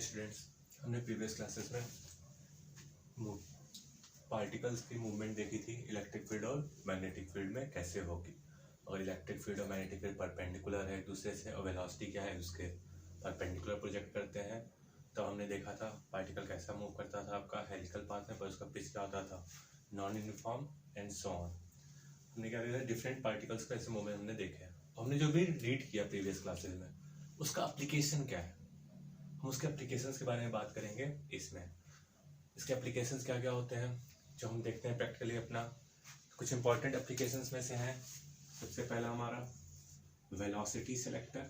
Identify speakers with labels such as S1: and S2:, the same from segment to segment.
S1: Hi students, हमने previous classes में particles की मूवमेंट देखी थी इलेक्ट्रिक फील्ड और मैग्नेटिक फील्ड में कैसे होगी। और इलेक्ट्रिक फील्ड और मैग्नेटिक फील्ड परपेंडिकुलर है एक दूसरे से और वेलोसिटी क्या है उसके परपेंडिकुलर प्रोजेक्ट करते हैं। तो हमने देखा था पार्टिकल कैसा मूव करता था आपका हेलिकल पाथ में, पर उसका पिच क्या होता था, non uniform and so on. हमने क्या देखा, डिफरेंट पार्टिकल्स का ऐसे मूवमेंट हमने देखे हैं। हमने जो भी रीड किया प्रीवियस क्लासेस में उसका एप्लीकेशन क्या है, हम उसके एप्लीकेशंस के बारे में बात करेंगे इसमें। इसके एप्लीकेशंस क्या क्या होते हैं जो हम देखते हैं प्रैक्टिकली अपना। कुछ इंपॉर्टेंट एप्लीकेशंस में से हैं, सबसे पहला हमारा वेलोसिटी सिलेक्टर,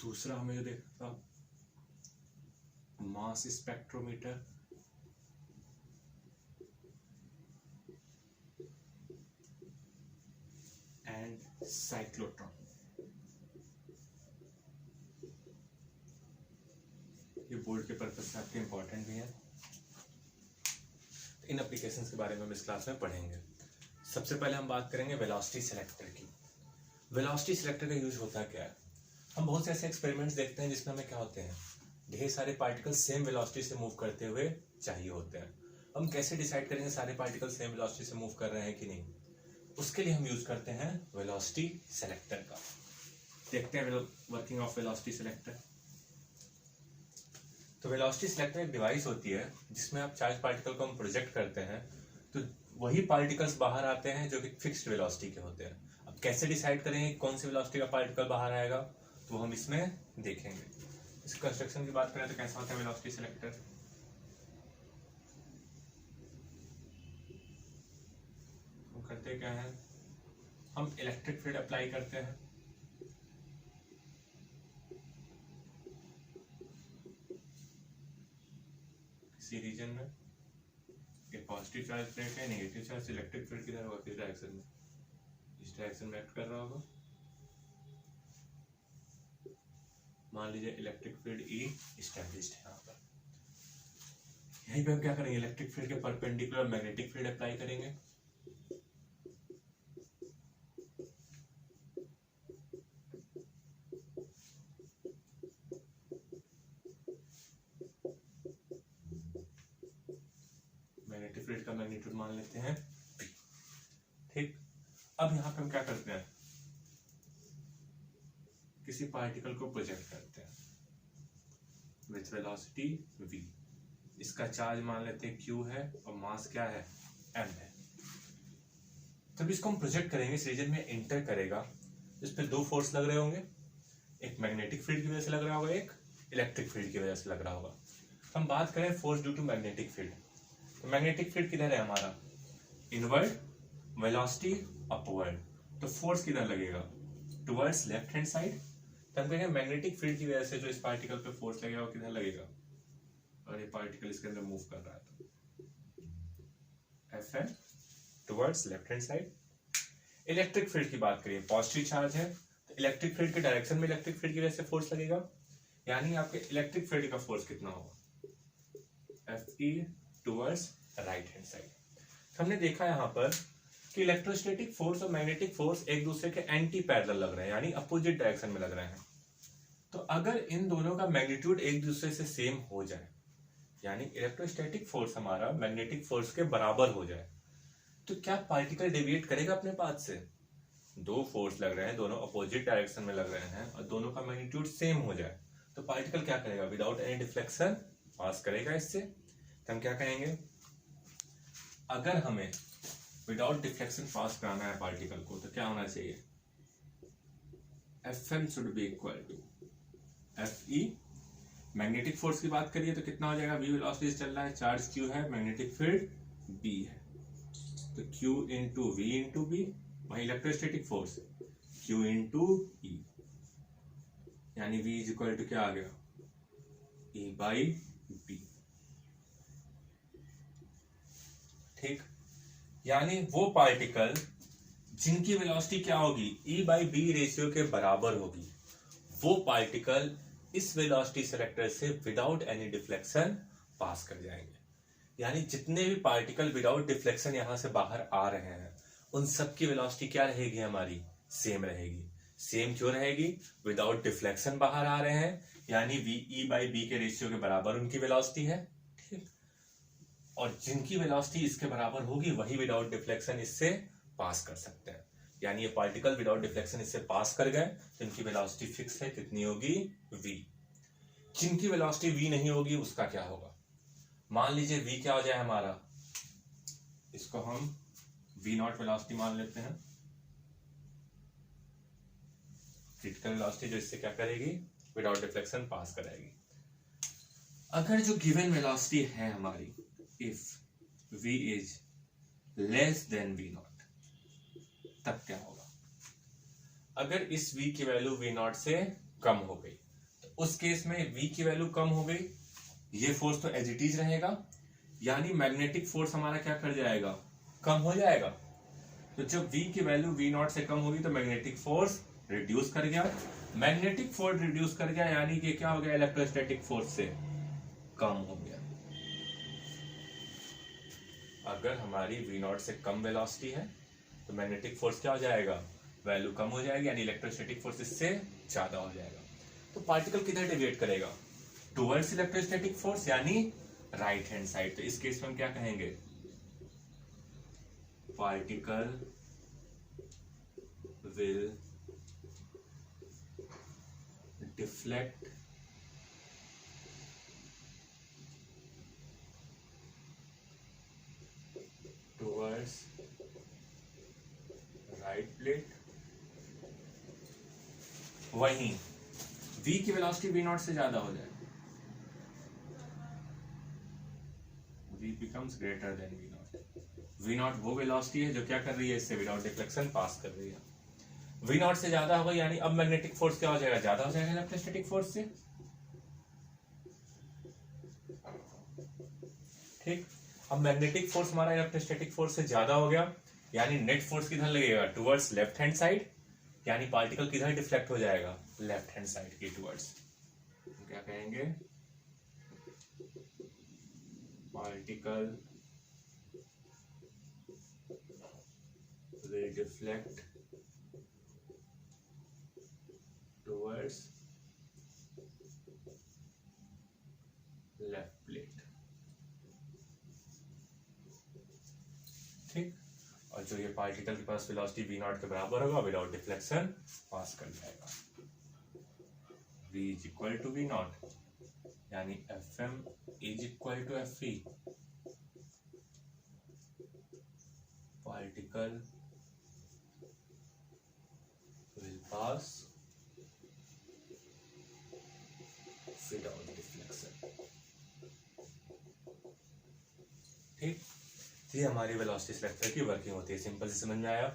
S1: दूसरा हमें जो देखा था मास स्पेक्ट्रोमीटर, एंड साइक्लोट्रॉन। ये बोर्ड के पर्पज से आपके इंपॉर्टेंट भी है। इन एप्लीकेशंस के बारे में हम इस क्लास में पढ़ेंगे। सबसे पहले हम बात करेंगे वेलोसिटी सिलेक्टर की। वेलोसिटी सिलेक्टर का यूज होता क्या है, हम बहुत से ऐसे एक्सपेरिमेंट्स देखते हैं जिसमें हमें क्या होते हैं, ढेर सारे पार्टिकल सेम वेलोसिटी से मूव करते हुए चाहिए होते हैं। हम कैसे डिसाइड करेंगे सारे पार्टिकल सेम वेलोसिटी से मूव कर रहे हैं कि नहीं, उसके लिए हम यूज करते हैं वेलोसिटी सिलेक्टर का। देखते हैं वर्किंग ऑफ वेलोसिटी सिलेक्टर। तो वेलोसिटी सिलेक्टर एक डिवाइस होती है जिसमें आप चार्ज पार्टिकल को हम प्रोजेक्ट करते हैं तो वही पार्टिकल्स बाहर आते हैं जो कि फिक्स्ड वेलोसिटी के होते हैं। अब कैसे डिसाइड करेंगे कौन सी वेलोसिटी का पार्टिकल बाहर आएगा, तो हम इसमें देखेंगे। इस कंस्ट्रक्शन की बात करें तो कैसा होता है वेलोसिटी सिलेक्टर। हम करते क्या है, हम इलेक्ट्रिक फील्ड अप्लाई करते हैं। किसी रीजन में एक पॉजिटिव चार्ज प्लेट है, नेगेटिव चार्ज, इलेक्ट्रिक फील्ड किधर होगा, किस डायरेक्शन में, इस डायरेक्शन में एक्ट कर रहा होगा। मान लीजिए इलेक्ट्रिक फील्ड ई एस्टैब्लिश्ड है यहाँ पर। यहीं पे हम क्या करेंगे, इलेक्ट्रिक फील्ड के परपेंडिकुलर मैग्नेटिक फील्ड अप्लाई करेंगे। मैग्नेटिक फील्ड का मैग्नीट्यूड मान लेते हैं P। ठीक, अब यहाँ पे हम क्या करते हैं, किसी पार्टिकल को प्रोजेक्ट करते हैं विथ वेलोसिटी v। इसका चार्ज मान लेते हैं Q है और मास क्या है, m है। तब इसको हम प्रोजेक्ट करेंगे, इस रीजन में एंटर करेगा। इस पे दो फोर्स लग रहे होंगे, एक मैग्नेटिक फील्ड की वजह से लग रहा होगा, एक इलेक्ट्रिक फील्ड की वजह से लग रहा होगा। हम बात करें force due to magnetic field, तो मैग्नेटिक फील्ड किधर है हमारा, इनवर्ड, वेलोसिटी अपवर्ड। तो फोर्स किधर लगेगा, टुवर्ड्स लेफ्ट हैंड साइड। तो हम कहेंगे मैग्नेटिक फील्ड की वजह से जो इस पार्टिकल पे फोर्स लगेगा वो किधर लगेगा, और ये पार्टिकल इसके अंदर मूव कर रहा है तो Fn towards left hand side. Electric field की बात करिए, पॉजिटिव चार्ज है तो इलेक्ट्रिक फील्ड के डायरेक्शन में इलेक्ट्रिक फील्ड की वजह से फोर्स लगेगा, यानी आपके इलेक्ट्रिक फील्ड का फोर्स कितना होगा, Fe towards right hand side. हमने देखा यहाँ पर कि इलेक्ट्रोस्टैटिक फोर्स और मैग्नेटिक फोर्स एक दूसरे के एंटी पैरेलल लग रहे हैं, यानी अपोजिट डायरेक्शन में लग रहे हैं। तो अगर इन दोनों का मैग्नीट्यूड एक दूसरे से सेम हो जाए, यानी इलेक्ट्रोस्टैटिक फोर्स हमारा मैग्नेटिक फोर्स के बराबर हो जाए, तो क्या पार्टिकल डेविएट करेगा अपने पाथ से। दो फोर्स लग रहे हैं, दोनों अपोजिट डायरेक्शन में लग रहे हैं और दोनों का मैग्नीट्यूड सेम हो जाए, तो पार्टिकल क्या करेगा, विदाउट एनी डिफ्लेक्शन पास करेगा इससे। तो हम क्या कहेंगे, अगर हमें विदाउट डिफ्लेक्शन पास कराना है पार्टिकल को तो क्या होना चाहिए, Fm should be equal to Fe। Magnetic force की बात करिए तो कितना हो जाएगा, v वेलोसिटी चल रहा है, चार्ज Q है, मैग्नेटिक फील्ड B है, तो Q into V into B। वही electrostatic force Q into E, यानी V इज इक्वल टू क्या आ गया, E बाई B। ठीक, यानी वो पार्टिकल जिनकी वेलोसिटी क्या होगी, E बाई बी रेशियो के बराबर होगी, वो पार्टिकल इस वेलोसिटी सिलेक्टर से विदाउट एनी डिफ्लेक्शन पास कर जाएंगे। यानी जितने भी पार्टिकल विदाउट डिफ्लेक्शन यहां से बाहर आ रहे हैं उन सब की वेलोसिटी क्या रहेगी हमारी, सेम रहेगी। सेम क्यों रहेगी, विदाउट डिफ्लेक्शन बाहर आ रहे हैं, यानी वी ई बाई बी के रेशियो के बराबर उनकी वेलोसिटी है, ठीक। और जिनकी वेलोसिटी इसके बराबर होगी वही विदाउट डिफ्लेक्शन इससे पास कर सकते हैं, यानी ये पार्टिकल विदाउट डिफ्लेक्शन इससे पास कर गए तो इनकी वेलोसिटी फिक्स है, कितनी होगी, v। जिनकी वेलोसिटी v नहीं होगी उसका क्या होगा, मान लीजिए v क्या हो जाए हमारा, इसको हम v नॉट वेलोसिटी मान लेते हैं, क्रिटिकल वेलोसिटी जो इससे क्या करेगी, विदाउट डिफ्लेक्शन पास कराएगी। अगर जो गिवन वेलोसिटी है हमारी, if v is less than v not, तब क्या होगा, अगर इस v की वैल्यू v नॉट से कम हो गई तो उस केस में v की वैल्यू कम हो गई, ये फोर्स तो एज इट इज रहेगा, यानी मैग्नेटिक फोर्स हमारा क्या कर जाएगा, कम हो जाएगा। तो जब v की वैल्यू v नॉट से कम होगी तो मैग्नेटिक फोर्स रिड्यूस कर गया, मैग्नेटिक फोर्स रिड्यूस कर गया यानी कि क्या हो गया, इलेक्ट्रोस्टैटिक फोर्स से कम हो गया। अगर हमारी v नॉट से कम वेलोसिटी है तो मैग्नेटिक फोर्स क्या हो जाएगा, वैल्यू कम हो जाएगी, यानी इलेक्ट्रोस्टैटिक फोर्स इससे ज्यादा हो जाएगा। तो पार्टिकल किधर डेविएट करेगा, टुवर्ड्स इलेक्ट्रोस्टैटिक फोर्स, यानी राइट हैंड साइड। तो इस केस में हम क्या कहेंगे, particle will deflect towards right plate. वहीं v की वेलोसिटी v नॉट से ज्यादा हो जाए, v becomes greater than v not. v not वो वेलोसिटी है जो क्या कर रही है, इससे विदाउट डिफ्लेक्शन पास कर रही है। v नॉट से ज्यादा होगा यानी अब मैग्नेटिक फोर्स क्या हो जाएगा, ज्यादा हो जाएगा इलेक्ट्रोस्टैटिक फोर्स से, ठीक। अब मैग्नेटिक फोर्स हमारा इलेक्ट्रोस्टैटिक फोर्स से ज्यादा हो गया, यानी नेट फोर्स किधर लगेगा, टुवर्ड्स लेफ्ट हैंड साइड, यानी पार्टिकल किधर डिफ्लेक्ट हो जाएगा, लेफ्ट हैंड साइड की टुवर्ड्स। क्या कहेंगे, particle will deflect towards left plate, ठीक। और जो ये पार्टिकल के पास वेलोसिटी v नॉट के बराबर होगा विदाउट डिफ्लेक्शन पास कर जाएगा, v is equal to v naught, यानी fm is equal to fe, particle will pass without deflection, ठीक। ये हमारी वेलोसिटी सिलेक्टर की वर्किंग होती है, सिंपल से समझ में आया।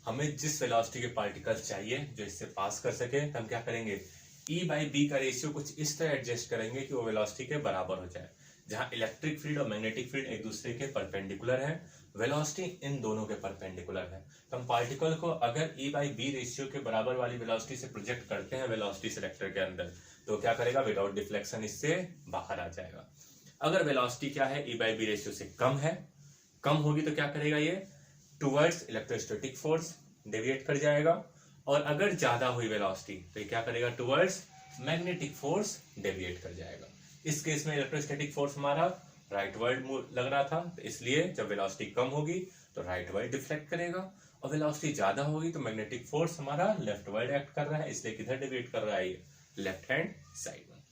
S1: हमें जिस वेलोसिटी के पार्टिकल चाहिए जो इससे पास कर सके, हम क्या करेंगे, E बाई बी का रेशियो कुछ इस तरह एडजस्ट करेंगे कि वो वेलोसिटी के बराबर हो जाए, जहां इलेक्ट्रिक फील्ड और मैग्नेटिक फील्ड एक दूसरे के परपेंडिकुलर है, वेलोसिटी इन दोनों के परपेंडिकुलर है। तो हम पार्टिकल को अगर E बाई बी रेशियो के बराबर वाली वेलोसिटी से प्रोजेक्ट करते हैं वेलोसिटी सिलेक्टर के अंदर, तो क्या करेगा, विदाउट डिफ्लेक्शन इससे बाहर आ जाएगा। अगर वेलोसिटी क्या है, E बाई बी रेशियो से कम है, कम होगी तो क्या करेगा, ये टुवर्ड्स इलेक्ट्रोस्टैटिक फोर्स डेविएट कर जाएगा, और अगर ज्यादा हुई वेलोसिटी तो ये क्या करेगा, टुवर्ड्स मैग्नेटिक फोर्स डेविएट कर जाएगा। इस केस में इलेक्ट्रोस्टैटिक फोर्स हमारा राइट वर्ड लग रहा था, तो इसलिए जब वेलोसिटी कम होगी तो राइट वर्ड डिफ्लेक्ट करेगा, और वेलोसिटी ज्यादा होगी तो मैग्नेटिक फोर्स हमारा लेफ्ट वर्ड एक्ट कर रहा है, इसलिए किधर डिविएट कर रहा है, ये लेफ्ट हैंड साइड में।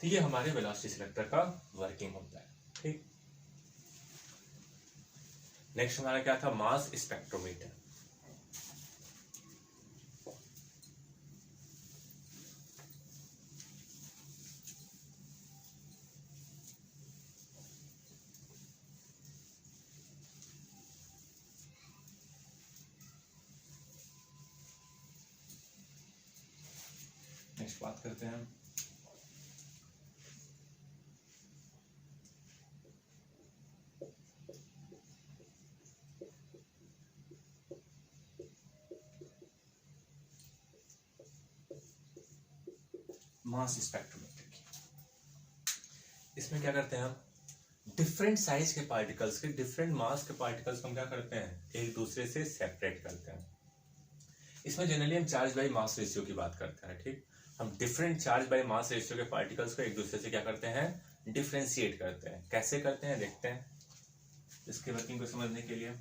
S1: तो ये हमारे वेलोसिटी सिलेक्टर का वर्किंग होता है, ठीक। नेक्स्ट हमारा क्या था, मास स्पेक्ट्रोमीटर। नेक्स्ट बात करते हैं मास स्पेक्ट्रोमीटर की। इसमें क्या करते हैं हम, डिफरेंट साइज के पार्टिकल्स के, डिफरेंट मास के पार्टिकल्स को हम क्या करते हैं, एक दूसरे से सेपरेट करते हैं। इसमें जनरली हम चार्ज बाई मास रेशियो की बात करते हैं। ठीक, हम different charge by mass ratio के पार्टिकल्स को एक दूसरे से क्या करते हैं, डिफरेंशिएट करते हैं। कैसे करते हैं देखते हैं इसके वर्किंग को समझने के लिए।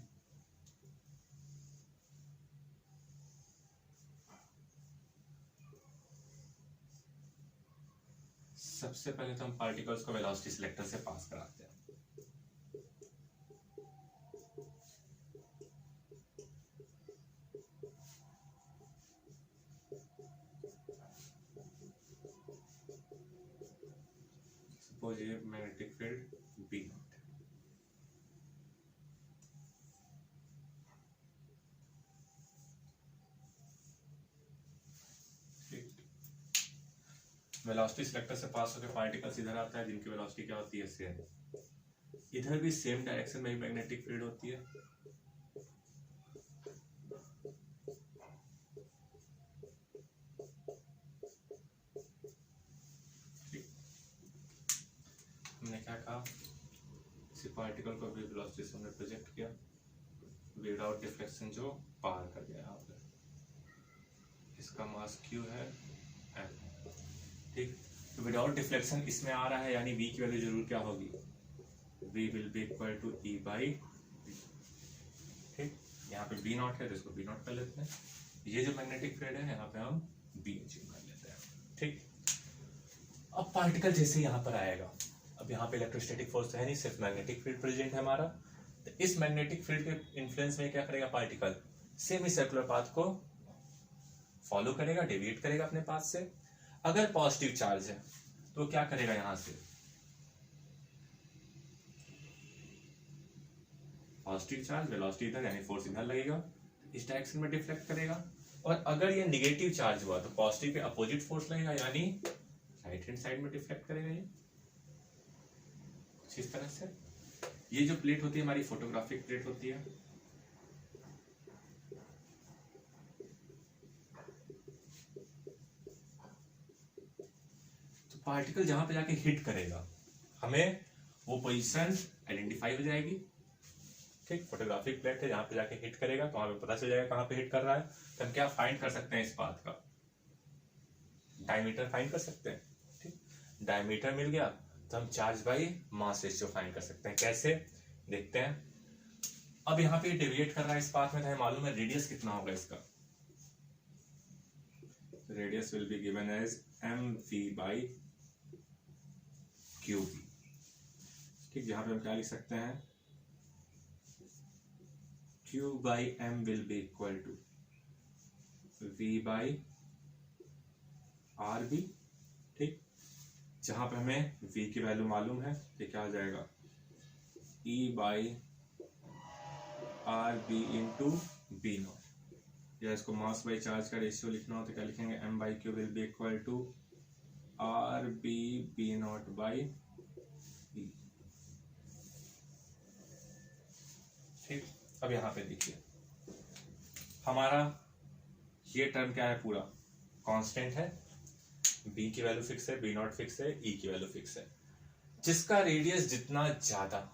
S1: सबसे पहले तो हम पार्टिकल्स को वेलोसिटी सिलेक्टर से पास कराते हैं। सपोज ये magnetic field B naught, velocity selector से पास होकर पार्टिकल्स इधर आता है जिनकी वेलोसिटी क्या होती है, सेम। इधर भी सेम डायरेक्शन में मैग्नेटिक फील्ड होती है। हमने क्या कहा, इसी पार्टिकल को भी वेलोसिटी से हमने प्रोजेक्ट किया, विदाउट डिफ्लेक्शन जो पार कर गया यहाँ पे, इसका मास क्यू है m। ठीक, तो विदाउट डिफ्लेक्शन इसमें आ रहा है, यानी v की वैल्यू जरूर क्या होगी, v will be equal to e by v। ठीक, यहाँ पे b नॉट है तो इसको b नॉट कर लेते हैं। ये जो मैग्नेटिक फील्ड है यहाँ पे हम b अचीव कर लेते हैं। ठीक, अब पार्टिकल जैसे यहाँ पर आएगा, अब यहाँ पे इलेक्ट्रोस्टैटिक फोर्स है नहीं, सिर्फ मैग्नेटिक फील्ड प्रेजेंट है हमारा, तो इस मैग्नेटिक फील्ड के इन्फ्लुएंस में क्या करेगा पार्टिकल, सेमी सर्कुलर पाथ को फॉलो करेगा, डेविएट करेगा अपने पाथ से। अगर पॉजिटिव चार्ज है तो क्या करेगा, यहां से पॉजिटिव चार्ज, वेलोसिटी इधर यानी फोर्स इधर लगेगा, इस डायरेक्शन में डिफ्लेक्ट करेगा। और अगर ये निगेटिव चार्ज हुआ तो पॉजिटिव के अपोजिट फोर्स लगेगा, यानी राइट हैंड साइड में डिफ्लेक्ट करेगा। ये कुछ इस तरह से। ये जो प्लेट होती है हमारी फोटोग्राफिक प्लेट होती है, तो पार्टिकल जहां पे जाके हिट करेगा हमें वो पोजीशन आइडेंटिफाई हो जाएगी। ठीक, फोटोग्राफिक प्लेट है, जहां पे जाके हिट करेगा तो वहां पे पता चल जाएगा कहां पे हिट कर रहा है। तो हम क्या फाइंड कर सकते हैं, इस पाथ का डायमीटर फाइंड कर सकते हैं। ठीक, डायमीटर मिल गया तो हम charge by mass ratio find कर सकते हैं। कैसे देखते हैं। अब यहाँ पे डेविएट कर रहा है इस पाथ में, तो हमें मालूम है रेडियस कितना होगा इसका, radius will be given as mv by qb। ठीक, यहाँ पे हम क्या लिख सकते हैं, q by m will be equal to v by rb। ठीक, जहां पे हमें v की वैल्यू मालूम है, ये क्या हो जाएगा, e by rb into B not, या इसको मास बाई चार्ज का रेशियो लिखना हो तो क्या लिखेंगे, m by Q will be equal to R B B not by E. ठीक, अब यहाँ पे देखिए हमारा ये टर्म क्या है, पूरा कांस्टेंट है, b की वैल्यू फिक्स है, b नॉट फिक्स है, e की वैल्यू फिक्स है। जिसका रेडियस जितना ज्यादा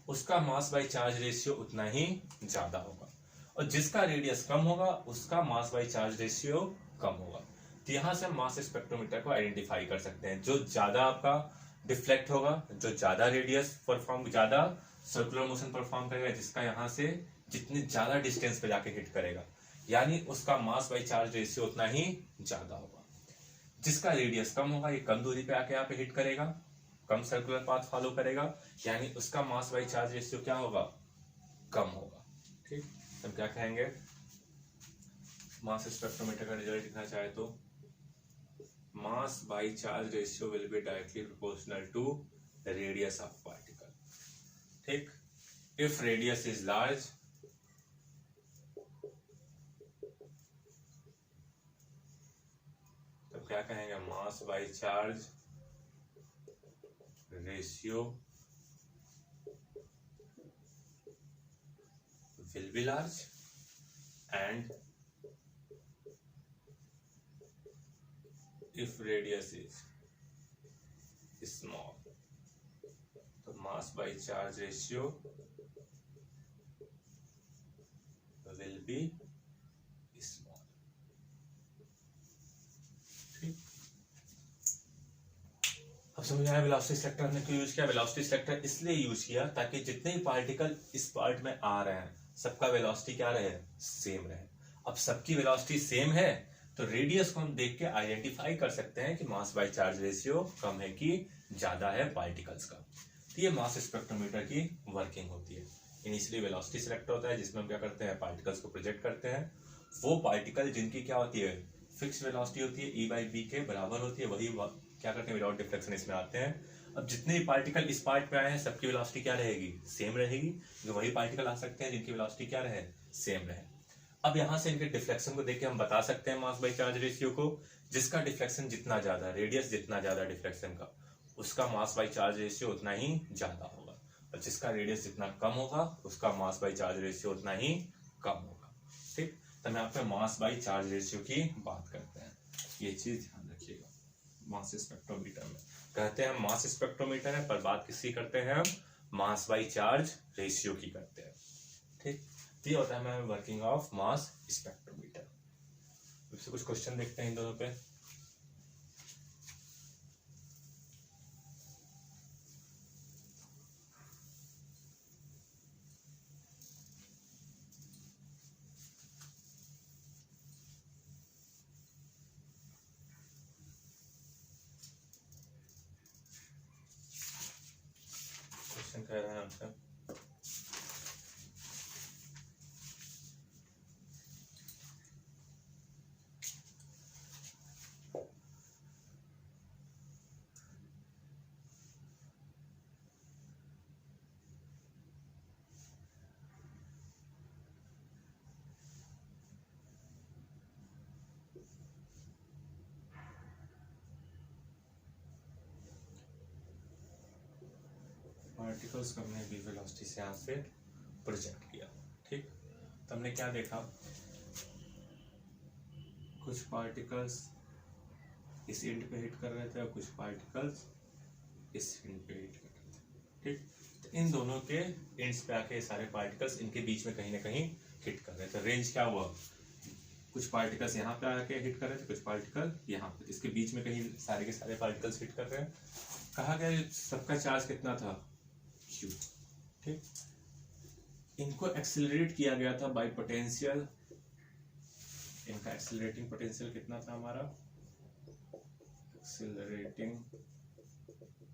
S1: उसका मास बाई चार्ज रेशियो उतना ही ज्यादा होगा, और जिसका रेडियस कम होगा उसका मास बाई चार्ज रेशियो कम होगा। तो यहां से हम मास स्पेक्ट्रोमीटर को आइडेंटिफाई कर सकते हैं। जो ज्यादा आपका डिफ्लेक्ट होगा, जो ज्यादा रेडियस परफॉर्म, ज्यादा सर्कुलर मोशन परफॉर्म करेगा, जिसका यहां से जितनी ज्यादा डिस्टेंस पे जाके हिट करेगा, यानी उसका मास बाई चार्ज रेशियो उतना ही ज्यादा होगा। जिसका रेडियस कम होगा, ये कम दूरी पे आके यहाँ पे हिट करेगा, कम सर्कुलर पाथ फॉलो करेगा, यानी उसका मास बाई चार्ज रेशियो क्या होगा, कम होगा। ठीक, हम क्या कहेंगे, मास स्पेक्ट्रोमीटर का रिजल्ट लिखना चाहे तो mass by charge ratio will be directly proportional to radius of particle. ठीक, इफ रेडियस इज लार्ज तो क्या कहेंगे, mass by charge ratio will be large, and if radius is small तो mass by charge ratio will be small. ठीक, अब समझ आया velocity selector हमने क्यों यूज किया। वेलोसिटी सिलेक्टर इसलिए यूज किया ताकि जितने भी पार्टिकल इस पार्ट में आ रहे हैं सबका वेलोसिटी क्या रहे, सेम रहे। अब सबकी वेलोसिटी सेम है तो रेडियस को हम देख के आइडेंटिफाई कर सकते हैं कि मास बाय चार्ज रेशियो कम है कि ज्यादा है पार्टिकल्स का। तो ये मास स्पेक्ट्रोमीटर की वर्किंग होती है। इनिशियली वेलोसिटी सिलेक्टर होता है जिसमें हम क्या करते हैं, पार्टिकल्स को प्रोजेक्ट करते हैं। वो पार्टिकल जिनकी क्या होती है, फिक्स वेलोसिटी होती है, E by B के बराबर होती है, वही क्या करते हैं, विदाउट डिफ्लेक्शन इसमें आते हैं। अब जितने भी पार्टिकल इस पार्ट पे आए हैं सबकी वेलोसिटी क्या रहेगी, सेम रहेगी। जो वही पार्टिकल आ सकते हैं जिनकी वेलोसिटी क्या रहे, सेम रहे। अब यहां से इनके डिफ्लेक्शन को देख के हम बता सकते हैं मास बाय चार्ज रेशियो को। जिसका डिफ्लेक्शन जितना ज्यादा, रेडियस जितना ज्यादा डिफ्लेक्शन का, उसका मास बाय चार्ज रेशियो उतना ही ज्यादा होगा। और जिसका रेडियस जितना कम होगा उसका मास बाय चार्ज रेशियो उतना ही कम होगा। ठीक, तो हम यहाँ पे मास बाय चार्ज रेशियो की बात करते हैं। ये चीज ध्यान रखिएगा। मास स्पेक्ट्रोमीटर में कहते हैं मास स्पेक्ट्रोमीटर है, पर बात किसकी करते हैं हम, मास बाय चार्ज रेशियो की करते हैं। ठीक, तो ये होता है वर्किंग ऑफ मास स्पेक्ट्रोमीटर। इससे कुछ क्वेश्चन देखते हैं इन दोनों पे। क्वेश्चन कह रहे हैं हमसे, पार्टिकल्स को हमने v वेलोसिटी से यहाँ से प्रोजेक्ट किया। ठीक, तो हमने क्या देखा, कुछ पार्टिकल्स इस एंड पे हिट कर रहे थे और कुछ पार्टिकल्स इस एंड पे हिट कर रहे थे। ठीक, तो इन दोनों के एंड्स पे आके सारे पार्टिकल्स इनके बीच में कहीं ना कहीं हिट कर रहे थे। रेंज क्या हुआ, कुछ पार्टिकल्स यहाँ पे आके हिट कर रहे थे, कुछ पार्टिकल यहाँ पे, इसके बीच में कहीं सारे के सारे पार्टिकल्स हिट कर रहे हैं। कहा गया सबका चार्ज कितना था, Q। ठीक, इनको एक्सेलरेट किया गया था बाय पोटेंशियल। इनका एक्सेलरेटिंग पोटेंशियल कितना था हमारा, एक्सेलरेटिंग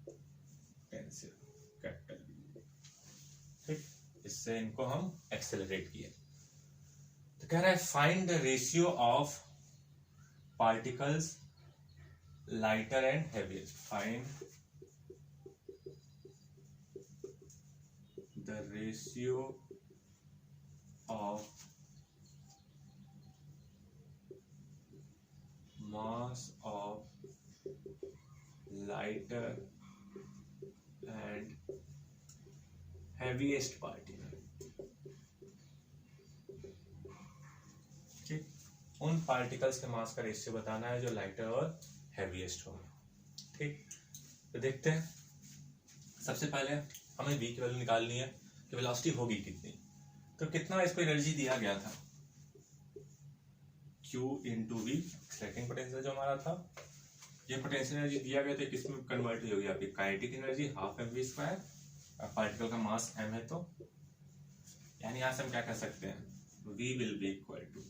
S1: पोटेंशियल कैपिटल V। ठीक, इससे इनको हम एक्सेलरेट किए। तो कह रहा है find the ratio of particles lighter and heaviest. Find the ratio of mass of lighter and heaviest particle। ठीक, उन पार्टिकल्स के मास का रेशियो बताना है जो लाइटर और हैवीएस्ट हो। ठीक, तो देखते हैं। सबसे पहले हमें v की वैल्यू निकालनी है कि वेलोसिटी होगी कितनी। तो कितना इसको एनर्जी दिया गया था, Q into V, accelerating potential जो हमारा था। ये पोटेंशियल एनर्जी दिया गया तो किसमें कन्वर्ट होगी, आपकी kinetic energy half mv²। Particle का मास m है तो यानी यहां से हम क्या कह सकते हैं, v will be equal to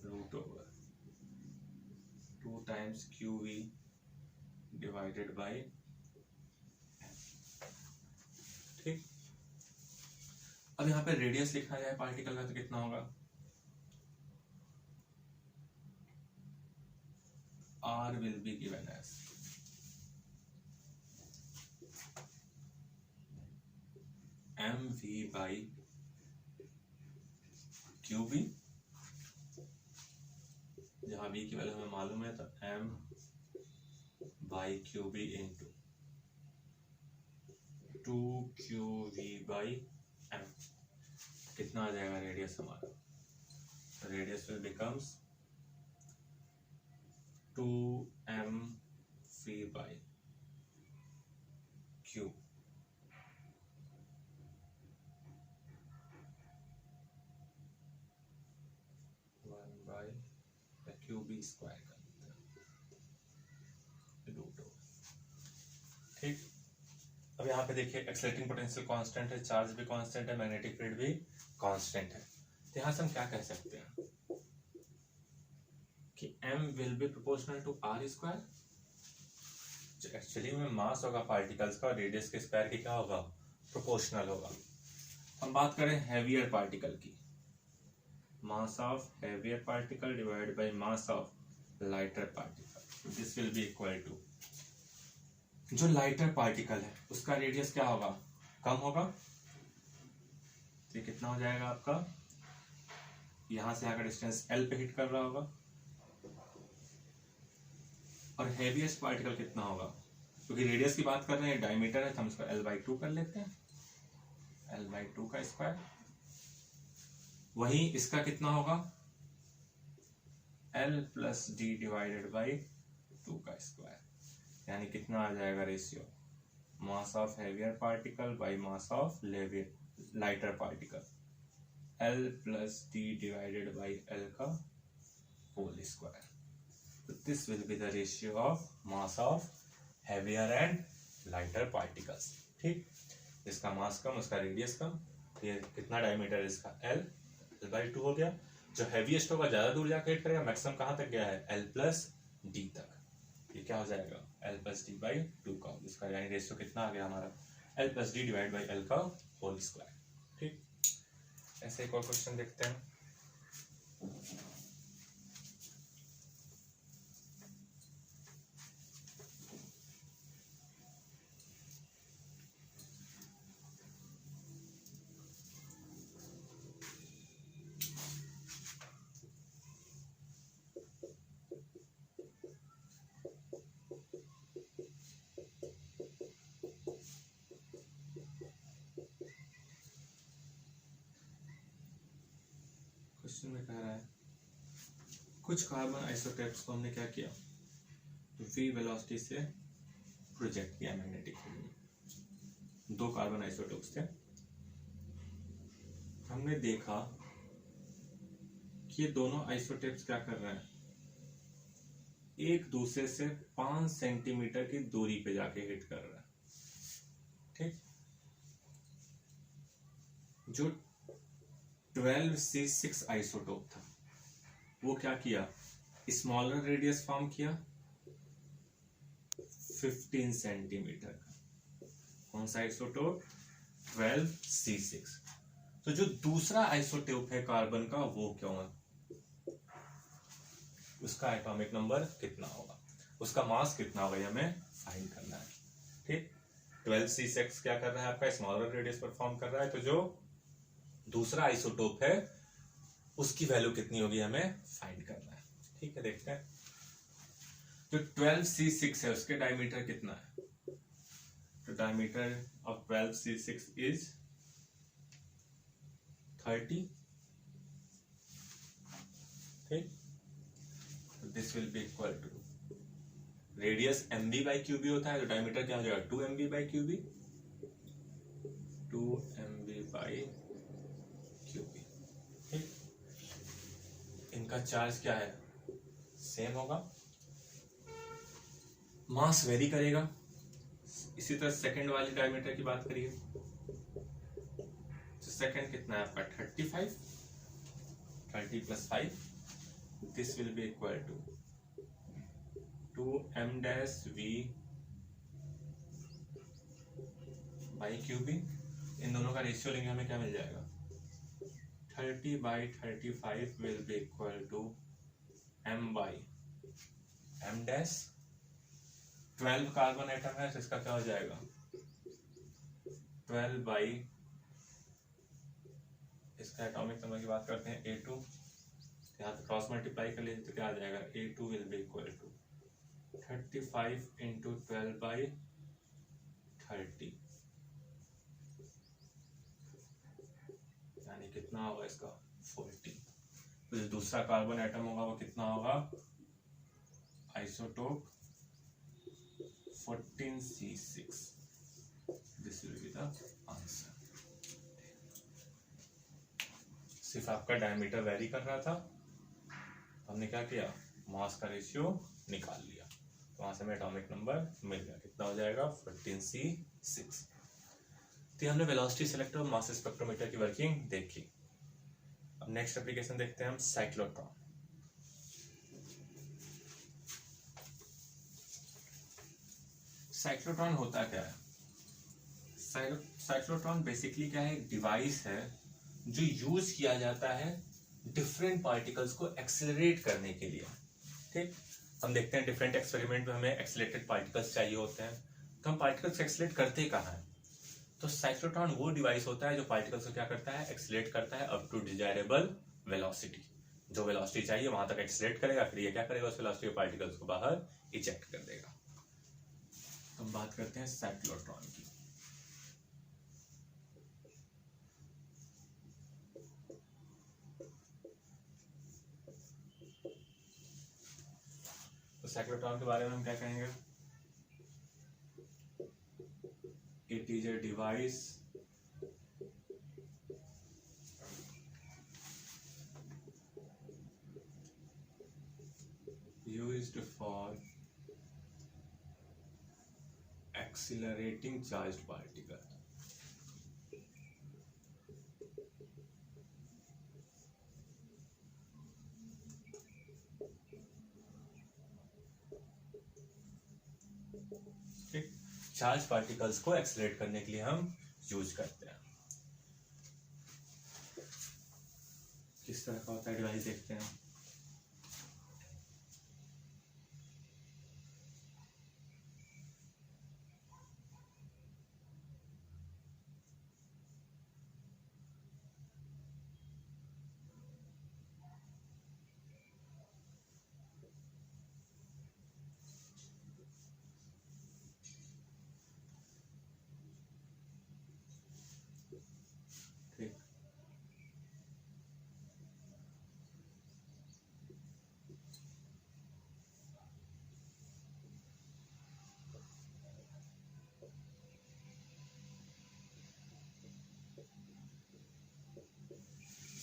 S1: root over 2 times QV divided by. ठीक, अब यहाँ पे रेडियस लिखा जाए पार्टिकल का तो कितना होगा, R will be given as mv by qv। जहां v की वैल्यू हमें मालूम है तो m by qv into 2qv by m। कितना आ जाएगा रेडियस हमारा, radius will becomes 2mv by Q, one by Q B square का रूट ओवर। ठीक, अब यहाँ पे देखिए एक्सेलरेटिंग पोटेंशियल कांस्टेंट है, चार्ज भी कांस्टेंट है, मैग्नेटिक फील्ड भी कांस्टेंट है। तो यहाँ से हम क्या कह सकते हैं कि m will be proportional to r square, जो एक्चुअली में मास होगा पार्टिकल्स का, रेडियस के स्क्वायर की क्या होगा, प्रोपोर्शनल होगा। हम बात करें हैवियर पार्टिकल की, mass of heavier particle divided by mass of lighter particle, this will be equal to, जो लाइटर पार्टिकल है उसका रेडियस क्या होगा, कम होगा, तो ये कितना हो जाएगा आपका, यहां से आकर डिस्टेंस l पे हिट कर रहा होगा, और हेवीएस्ट पार्टिकल कितना होगा, क्योंकि रेडियस की बात कर रहे हैं, डायमीटर है तो हम इसको l/2 कर लेते हैं, l/2 का स्क्वायर। वही इसका कितना होगा, l plus D divided by 2 का स्क्वायर, यानी कितना आ जाएगा ratio, mass of heavier particle by mass of lighter particle, l plus D divided by l का whole square. This will be the ratio of mass of heavier and lighter particles। ठीक, इसका मास कम, उसका radius कम, ये कितना diameter है इसका, l/2 हो गया। जो हैवीएस्ट होगा ज्यादा दूर जाकर हिट करेगा, मैक्सिमम कहाँ तक गया है, l प्लस डी तक, ये क्या हो जाएगा, l प्लस डी बाई 2 का, इसका यानी रेशियो कितना आ गया हमारा, l plus D divide by l का होल स्क्वायर। ठीक, ऐसे एक और क्वेश्चन देखते हैं। क्वेश्चन में कह रहा है कुछ कार्बन आइसोटोप्स को हमने क्या किया, v वेलोसिटी से प्रोजेक्ट किया मैग्नेटिक फील्ड में। 2 कार्बन आइसोटोप्स थे, हमने देखा कि ये दोनों आइसोटोप्स क्या कर रहे हैं, एक दूसरे से 5 सेंटीमीटर की दूरी पे जाके हिट कर रहा है। ठीक, जो 12C6 आइसोटोप था वो क्या किया, स्मॉलर रेडियस फॉर्म किया 15 सेंटीमीटर का। कौन सा आइसोटोप, 12C6। तो जो दूसरा आइसोटोप है कार्बन का वो क्यों है, उसका एटॉमिक नंबर कितना होगा, उसका मास कितना होगा, ये हमें फाइंड करना है। ठीक, 12C6 क्या कर रहा है आपका, स्मॉलर रेडियस पर फॉर्म कर रहा है, तो जो दूसरा आइसोटोप है उसकी वैल्यू कितनी होगी हमें फाइंड करना है। ठीक है, देखते हैं। जो 12C6 है उसके डायमीटर कितना है, तो डायमीटर ऑफ 12C6 इज 30। ठीक, this will be equal to, radius mb by QB होता है, तो डायमीटर क्या हो जाएगा, 2mb by QB, 2mb by QB. ठीक, इनका चार्ज क्या है, सेम होगा, मास वेरी करेगा। इसी तरह सेकंड वाली डायमीटर की बात करिए, तो सेकंड कितना है आपका 35, 30 plus 5, this will be equal to 2m dash v by QB. इन दोनों का रेशियो लेंगे हमें क्या मिल जाएगा, 30/35 will be equal to m by m dash. 12 carbon atom है तो इसका क्या हो जाएगा, 12 बाई, इसका एटॉमिक नंबर की बात करते हैं A2, यहाँ पे क्रॉस मल्टीप्लाई कर लीजिए तो क्या आ जाएगा, A2 will be equal to 35 into 12 by 30, यानी कितना होगा इसका 40। तो जो दूसरा कार्बन एटम होगा वो कितना होगा, आइसोटोप 14C6, द आंसर। सिर्फ आपका डायमीटर वेरी कर रहा था, हमने क्या किया, मास का रेशियो निकाल लिया, तो वहां से हमें एटॉमिक नंबर मिल गया। कितना हो जाएगा, 14C6। तो हमने वेलोसिटी सेलेक्टर और मास स्पेक्ट्रोमीटर की वर्किंग देखी। अब नेक्स्ट एप्लीकेशन देखते हैं हम, साइक्लोट्रॉन। साइक्लोट्रॉन होता क्या है? साइक्लोट्रॉन बेसिकली क्या है, एक डिवाइस है जो यूज किया जाता है डिफरेंट पार्टिकल्स को एक्सेलरेट करने के लिए। ठीक, हम देखते हैं डिफरेंट एक्सपेरिमेंट में हमें एक्सेलरेटेड पार्टिकल्स चाहिए होते हैं, तो हम पार्टिकल्स एक्सेलरेट करते कहाँ हैं? तो साइक्लोट्रॉन वो डिवाइस होता है जो पार्टिकल्स को क्या करता है, एक्सेलरेट करता है अप टू डिजायरेबल वेलोसिटी। जो वेलोसिटी चाहिए वहां तक एक्सेलरेट करेगा, फिर ये क्या करेगा, उस वेलोसिटी के पार्टिकल्स को बाहर इजेक्ट कर देगा। तो हम बात करते हैं साइक्लोट्रॉन की। तो साइक्लोट्रॉन के बारे में हम क्या कहेंगे, it is a device used for accelerating charged particle. ठीक, चार्ज पार्टिकल्स को एक्सेलरेट करने के लिए हम यूज करते हैं। किस तरह का होता है डिवाइस, देखते हैं।